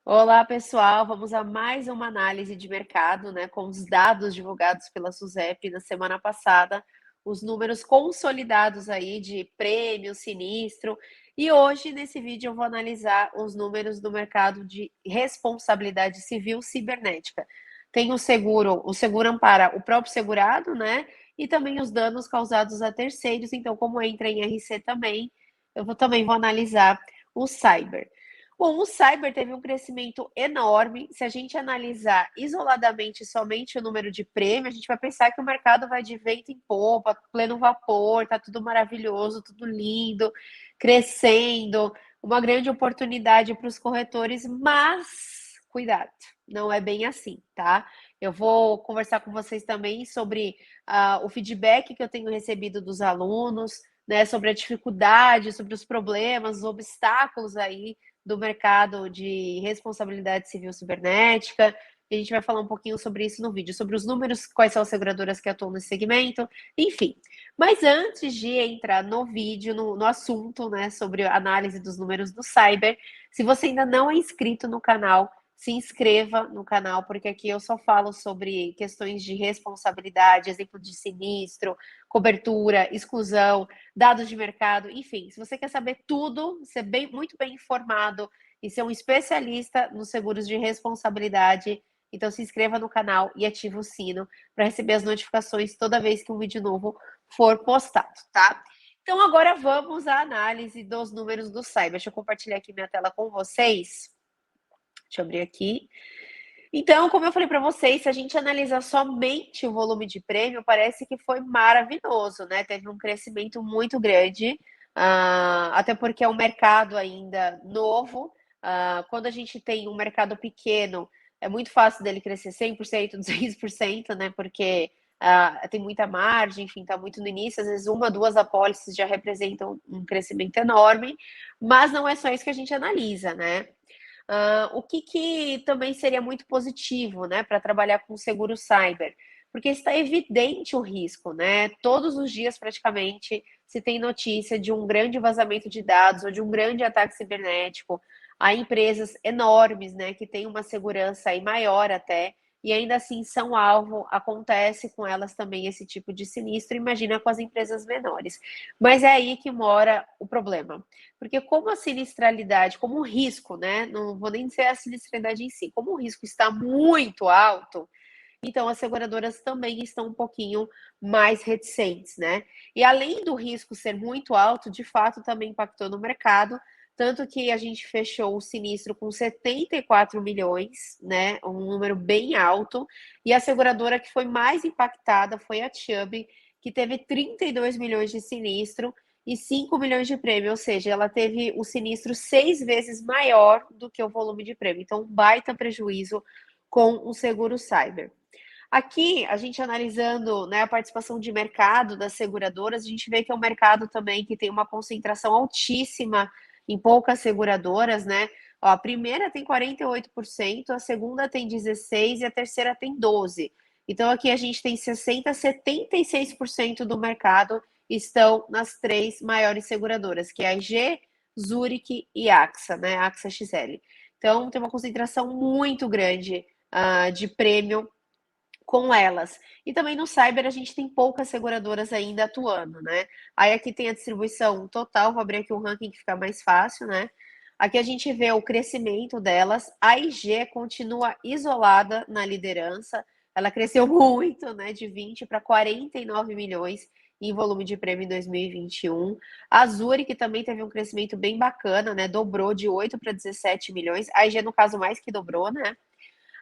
Olá, pessoal. Vamos a mais uma análise de mercado, né, com os dados divulgados pela SUSEP na semana passada, os números consolidados aí de prêmio, sinistro. E hoje, nesse vídeo, eu vou analisar os números do mercado de responsabilidade civil cibernética. Tem o seguro ampara o próprio segurado, né, e também os danos causados a terceiros. Então, como entra em RC também, também vou analisar o cyber. Bom, o cyber teve um crescimento enorme. Se a gente analisar isoladamente somente o número de prêmio, a gente vai pensar que o mercado vai de vento em popa, pleno vapor, tá tudo maravilhoso, tudo lindo, crescendo, uma grande oportunidade para os corretores, mas cuidado, não é bem assim, tá? Eu vou conversar com vocês também sobre o feedback que eu tenho recebido dos alunos, né, sobre a dificuldade, sobre os problemas, os obstáculos aí do mercado de responsabilidade civil cibernética. A gente vai falar um pouquinho sobre isso no vídeo, sobre os números, quais são as seguradoras que atuam nesse segmento, enfim. Mas antes de entrar no vídeo, no assunto, né, sobre a análise dos números do cyber, se você ainda não é inscrito no canal, se inscreva no canal, porque aqui eu só falo sobre questões de responsabilidade, exemplo de sinistro, cobertura, exclusão, dados de mercado, enfim. Se você quer saber tudo, ser muito bem informado e ser um especialista nos seguros de responsabilidade, então se inscreva no canal e ative o sino para receber as notificações toda vez que um vídeo novo for postado, tá? Então agora vamos à análise dos números do cyber. Deixa eu compartilhar aqui minha tela com vocês. Deixa eu abrir aqui. Então, como eu falei para vocês, se a gente analisar somente o volume de prêmio, parece que foi maravilhoso, né? Teve um crescimento muito grande, até porque é um mercado ainda novo. Quando a gente tem um mercado pequeno, é muito fácil dele crescer 100%, 200%, né? Porque tem muita margem, enfim, está muito no início. Às vezes, uma, duas apólices já representam um crescimento enorme, mas não é só isso que a gente analisa, né? O que também seria muito positivo, né, para trabalhar com seguro cyber? Porque está evidente o risco, né? Todos os dias, praticamente, se tem notícia de um grande vazamento de dados ou de um grande ataque cibernético. Há empresas enormes, né, que têm uma segurança aí maior até, e ainda assim são alvo, acontece com elas também esse tipo de sinistro, imagina com as empresas menores. Mas é aí que mora o problema. Porque como a sinistralidade, como o risco, né? Não vou nem dizer a sinistralidade em si, como o risco está muito alto, então as seguradoras também estão um pouquinho mais reticentes, né? E além do risco ser muito alto, de fato também impactou no mercado, tanto que a gente fechou o sinistro com 74 milhões, né? Um número bem alto, e a seguradora que foi mais impactada foi a Chubb, que teve 32 milhões de sinistro e 5 milhões de prêmio, ou seja, ela teve o sinistro 6 vezes maior do que o volume de prêmio. Então, um baita prejuízo com o seguro cyber. Aqui, a gente analisando, né, a participação de mercado das seguradoras, a gente vê que é um mercado também que tem uma concentração altíssima em poucas seguradoras, né? Ó, a primeira tem 48%, a segunda tem 16% e a terceira tem 12%. Então, aqui a gente tem 60%, 76% do mercado estão nas três maiores seguradoras, que é a IG, Zurich e AXA, né? AXA XL. Então, tem uma concentração muito grande de prêmio com elas. E também no cyber a gente tem poucas seguradoras ainda atuando, né? Aí aqui tem a distribuição total, vou abrir aqui um ranking que fica mais fácil, né? Aqui a gente vê o crescimento delas. A IG continua isolada na liderança. Ela cresceu muito, né? De 20 para 49 milhões em volume de prêmio em 2021. A Zurich que também teve um crescimento bem bacana, né? Dobrou de 8 para 17 milhões. A IG, no caso, mais que dobrou, né?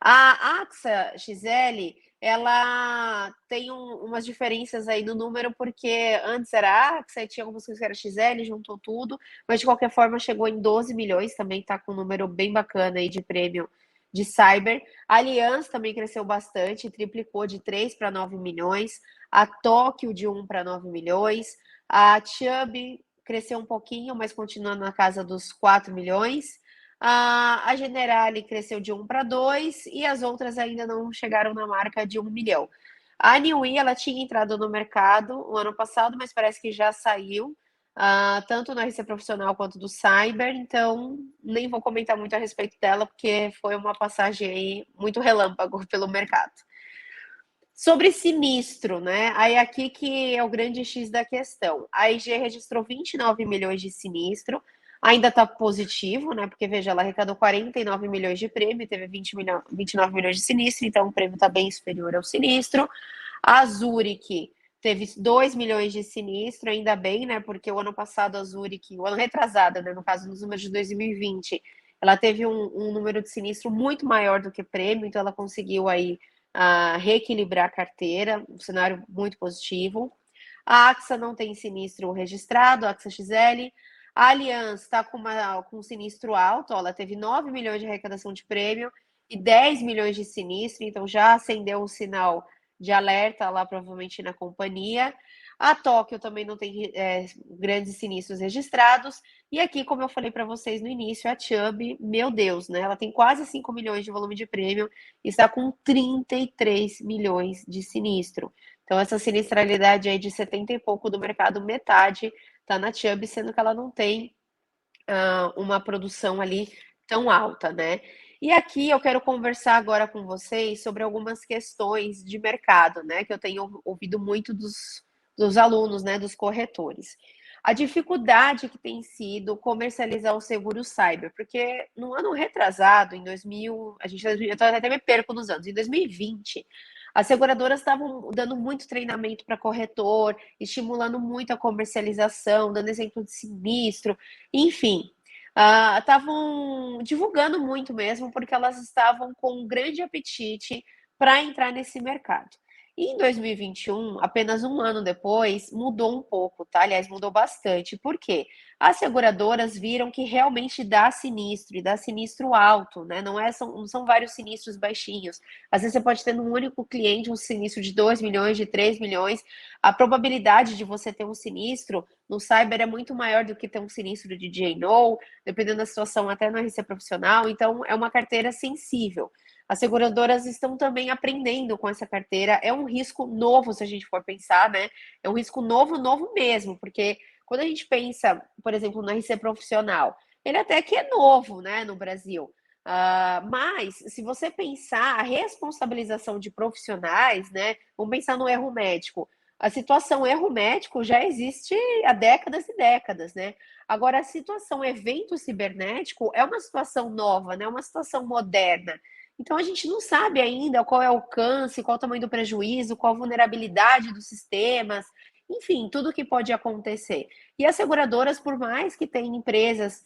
A AXA XL, ela tem umas diferenças aí no número, porque antes era a AXA e tinha algumas coisas que era XL, juntou tudo, mas de qualquer forma chegou em 12 milhões, também tá com um número bem bacana aí de prêmio de cyber. A Allianz também cresceu bastante, triplicou de 3 para 9 milhões. A Tóquio de 1 para 9 milhões. A Chubb cresceu um pouquinho, mas continua na casa dos 4 milhões. A Generali cresceu de 1 para 2 e as outras ainda não chegaram na marca de 1 milhão. A Newey, ela tinha entrado no mercado o ano passado, mas parece que já saiu. tanto no RC Profissional quanto do Cyber, então nem vou comentar muito a respeito dela, porque foi uma passagem aí muito relâmpago pelo mercado. Sobre sinistro, né? Aí aqui que é o grande X da questão. A IG registrou 29 milhões de sinistro, ainda está positivo, né? Porque veja, ela arrecadou 49 milhões de prêmio, e teve 29 milhões de sinistro, então o prêmio está bem superior ao sinistro. A Zurich teve 2 milhões de sinistro, ainda bem, né? Porque o ano passado a Zurich, o ano retrasado, né? No caso, nos números de 2020, ela teve um número de sinistro muito maior do que prêmio, então ela conseguiu aí reequilibrar a carteira, um cenário muito positivo. A AXA não tem sinistro registrado, a AXA XL. A Allianz está com um sinistro alto, ó, ela teve 9 milhões de arrecadação de prêmio e 10 milhões de sinistro, então já acendeu um sinal de alerta lá, provavelmente na companhia. A Tóquio também não tem grandes sinistros registrados. E aqui, como eu falei para vocês no início, a Chubb, meu Deus, né? Ela tem quase 5 milhões de volume de prêmio e está com 33 milhões de sinistro. Então, essa sinistralidade aí de 70 e pouco do mercado, metade está na Chubb, sendo que ela não tem uma produção ali tão alta, né? E aqui eu quero conversar agora com vocês sobre algumas questões de mercado, né? Que eu tenho ouvido muito dos alunos, né? Dos corretores. A dificuldade que tem sido comercializar o seguro cyber, porque no ano retrasado, em 2000, eu até me perco nos anos, em 2020, as seguradoras estavam dando muito treinamento para corretor, estimulando muito a comercialização, dando exemplo de sinistro, enfim, estavam divulgando muito mesmo, porque elas estavam com um grande apetite para entrar nesse mercado. E em 2021, apenas um ano depois, mudou um pouco, tá? Aliás, mudou bastante. Por quê? As seguradoras viram que realmente dá sinistro, e dá sinistro alto, né? Não são vários sinistros baixinhos. Às vezes você pode ter num único cliente um sinistro de 2 milhões, de 3 milhões. A probabilidade de você ter um sinistro no cyber é muito maior do que ter um sinistro de D&O, dependendo da situação, até no RC profissional. Então, é uma carteira sensível. As seguradoras estão também aprendendo com essa carteira. É um risco novo, se a gente for pensar, né? É um risco novo, novo mesmo, porque quando a gente pensa, por exemplo, no RC profissional, ele até que é novo, né, no Brasil. Mas, se você pensar a responsabilização de profissionais, né? Vamos pensar no erro médico. A situação erro médico já existe há décadas e décadas, né? Agora, a situação evento cibernético é uma situação nova, né? Uma situação moderna. Então, a gente não sabe ainda qual é o alcance, qual o tamanho do prejuízo, qual a vulnerabilidade dos sistemas, enfim, tudo que pode acontecer. E as seguradoras, por mais que tenham empresas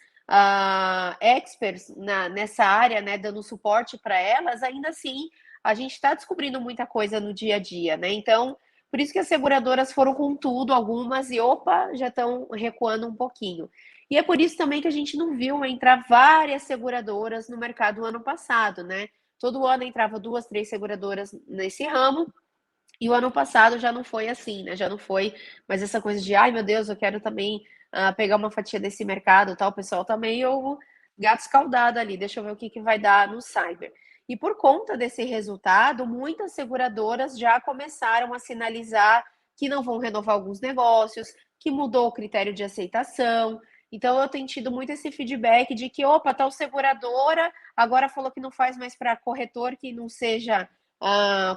experts nessa área, né, dando suporte para elas, ainda assim, a gente está descobrindo muita coisa no dia a dia, né? Então, por isso que as seguradoras foram com tudo, algumas, e opa, já estão recuando um pouquinho. E é por isso também que a gente não viu entrar várias seguradoras no mercado ano passado, né? Todo ano entrava 2, 3 seguradoras nesse ramo, e o ano passado já não foi assim, né? Já não foi mais essa coisa de, ai meu Deus, eu quero também pegar uma fatia desse mercado, tal. O pessoal tá meio gato escaldado ali, deixa eu ver o que vai dar no cyber. E por conta desse resultado, muitas seguradoras já começaram a sinalizar que não vão renovar alguns negócios, que mudou o critério de aceitação. Então, eu tenho tido muito esse feedback de que, opa, tal seguradora agora falou que não faz mais para corretor que não seja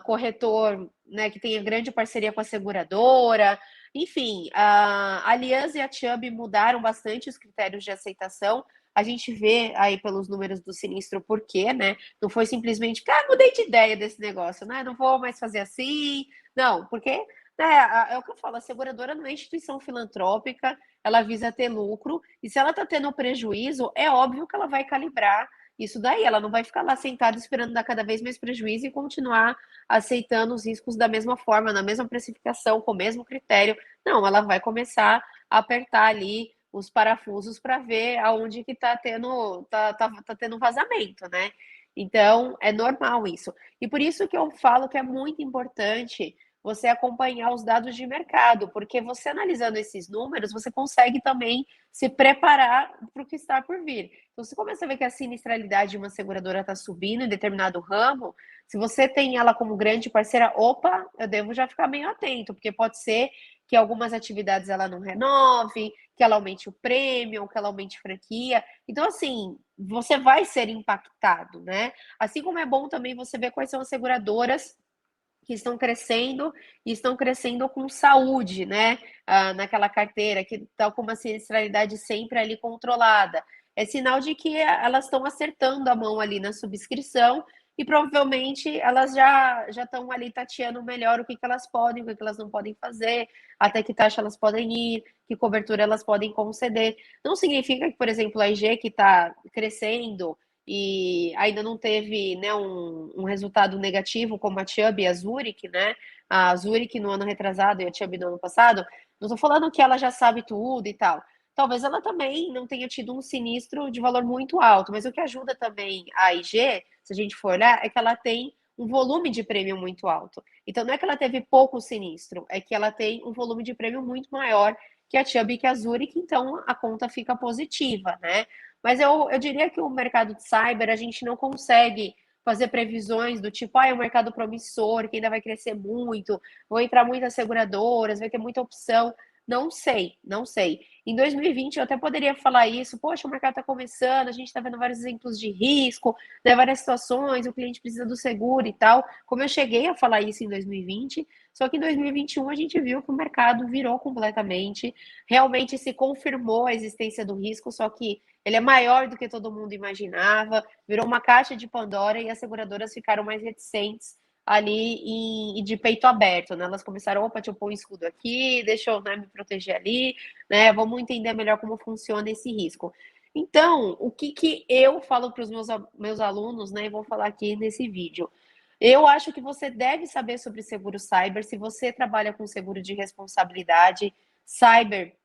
corretor, né, que tenha grande parceria com a seguradora. Enfim, a Allianz e a Chubb mudaram bastante os critérios de aceitação. A gente vê aí pelos números do sinistro por quê, né? Não foi simplesmente, mudei de ideia desse negócio, né? Não vou mais fazer assim. Não, porque é o que eu falo, a seguradora não é instituição filantrópica, ela visa ter lucro, e se ela está tendo prejuízo, é óbvio que ela vai calibrar isso daí. Ela não vai ficar lá sentada esperando dar cada vez mais prejuízo e continuar aceitando os riscos da mesma forma, na mesma precificação, com o mesmo critério. Não, ela vai começar a apertar ali os parafusos para ver aonde que está tendo, tá tendo vazamento, né? Então, é normal isso. E por isso que eu falo que é muito importante você acompanhar os dados de mercado, porque você analisando esses números, você consegue também se preparar para o que está por vir. Então, você começa a ver que a sinistralidade de uma seguradora está subindo em determinado ramo, se você tem ela como grande parceira, opa, eu devo já ficar meio atento, porque pode ser que algumas atividades ela não renove, que ela aumente o prêmio, que ela aumente franquia. Então, assim, você vai ser impactado, né? Assim como é bom também você ver quais são as seguradoras que estão crescendo e estão crescendo com saúde, né? Naquela carteira, que tal como a sinistralidade sempre ali controlada. É sinal de que elas estão acertando a mão ali na subscrição e provavelmente elas já estão ali tateando melhor o que elas podem, o que elas não podem fazer, até que taxa elas podem ir, que cobertura elas podem conceder. Não significa que, por exemplo, a IG que está crescendo e ainda não teve, né, um resultado negativo como a Chubb e a Zurich, né? A Zurich no ano retrasado e a Chubb no ano passado. Não estou falando que ela já sabe tudo e tal. Talvez ela também não tenha tido um sinistro de valor muito alto, mas o que ajuda também a IG, se a gente for olhar, é que ela tem um volume de prêmio muito alto. Então não é que ela teve pouco sinistro, é que ela tem um volume de prêmio muito maior que a Chubb e que a Zurich, então a conta fica positiva, né? Mas eu diria que o mercado de cyber, a gente não consegue fazer previsões do tipo, é um mercado promissor, que ainda vai crescer muito, vão entrar muitas seguradoras, vai ter muita opção. Não sei, não sei. Em 2020 eu até poderia falar isso, poxa, o mercado está começando, a gente está vendo vários exemplos de risco, né, várias situações, o cliente precisa do seguro e tal. Como eu cheguei a falar isso em 2020, só que em 2021 a gente viu que o mercado virou completamente, realmente se confirmou a existência do risco, só que ele é maior do que todo mundo imaginava, virou uma caixa de Pandora e as seguradoras ficaram mais reticentes ali de peito aberto, né? Elas começaram, opa, deixa eu pôr um escudo aqui, deixa eu, né, me proteger ali, né? Vamos entender melhor como funciona esse risco. Então, o que eu falo para os meus alunos, né? E vou falar aqui nesse vídeo. Eu acho que você deve saber sobre seguro cyber. Se você trabalha com seguro de responsabilidade, cyber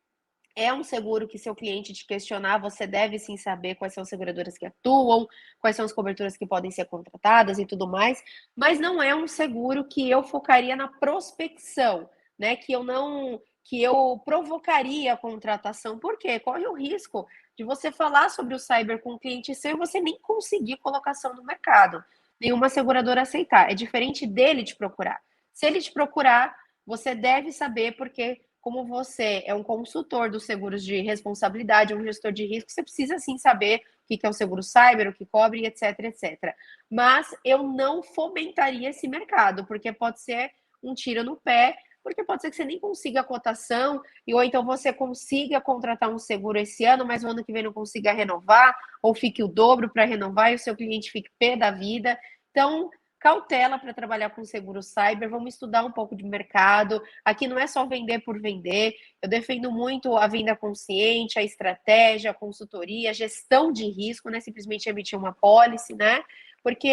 é um seguro que, se o cliente te questionar, você deve sim saber quais são as seguradoras que atuam, quais são as coberturas que podem ser contratadas e tudo mais, mas não é um seguro que eu focaria na prospecção, né? Que eu provocaria a contratação. Por quê? Corre o risco de você falar sobre o cyber com o cliente seu e você nem conseguir colocação no mercado, nenhuma seguradora aceitar. É diferente dele te procurar. Se ele te procurar, você deve saber, porque como você é um consultor dos seguros de responsabilidade, um gestor de risco, você precisa sim saber o que é o seguro cyber, o que cobre, etc, etc. Mas eu não fomentaria esse mercado, porque pode ser um tiro no pé, porque pode ser que você nem consiga a cotação, ou então você consiga contratar um seguro esse ano, mas o ano que vem não consiga renovar, ou fique o dobro para renovar e o seu cliente fique pé da vida. Então, cautela para trabalhar com seguro cyber, vamos estudar um pouco de mercado. Aqui não é só vender por vender, eu defendo muito a venda consciente, a estratégia, a consultoria, a gestão de risco, não é simplesmente emitir uma pólice, né? Porque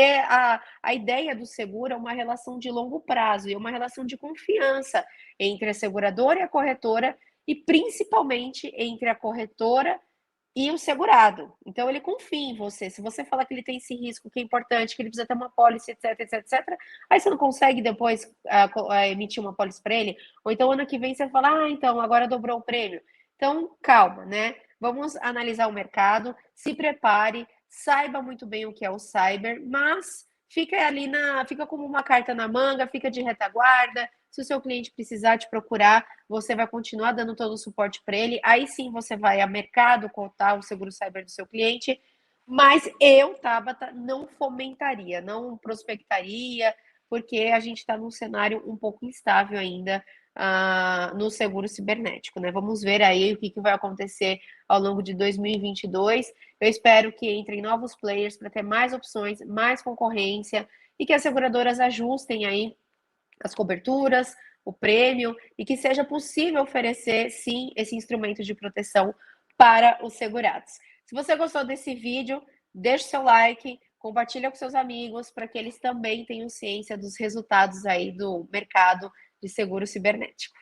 a ideia do seguro é uma relação de longo prazo e é uma relação de confiança entre a seguradora e a corretora, e principalmente entre a corretora e o segurado. Então, ele confia em você. Se você falar que ele tem esse risco, que é importante, que ele precisa ter uma pólice, etc, etc, etc, aí você não consegue depois emitir uma pólice para ele, ou então ano que vem você fala, então, agora dobrou o prêmio. Então, calma, né? Vamos analisar o mercado, se prepare, saiba muito bem o que é o cyber, mas fica como uma carta na manga, fica de retaguarda. Se o seu cliente precisar te procurar, você vai continuar dando todo o suporte para ele. Aí sim você vai a mercado cotar o seguro cyber do seu cliente. Mas eu, Tabata, não fomentaria, não prospectaria, porque a gente está num cenário um pouco instável ainda no seguro cibernético, né? Vamos ver aí o que vai acontecer ao longo de 2022. Eu espero que entrem novos players para ter mais opções, mais concorrência e que as seguradoras ajustem aí as coberturas, o prêmio, e que seja possível oferecer, sim, esse instrumento de proteção para os segurados. Se você gostou desse vídeo, deixe seu like, compartilha com seus amigos, para que eles também tenham ciência dos resultados aí do mercado de seguro cibernético.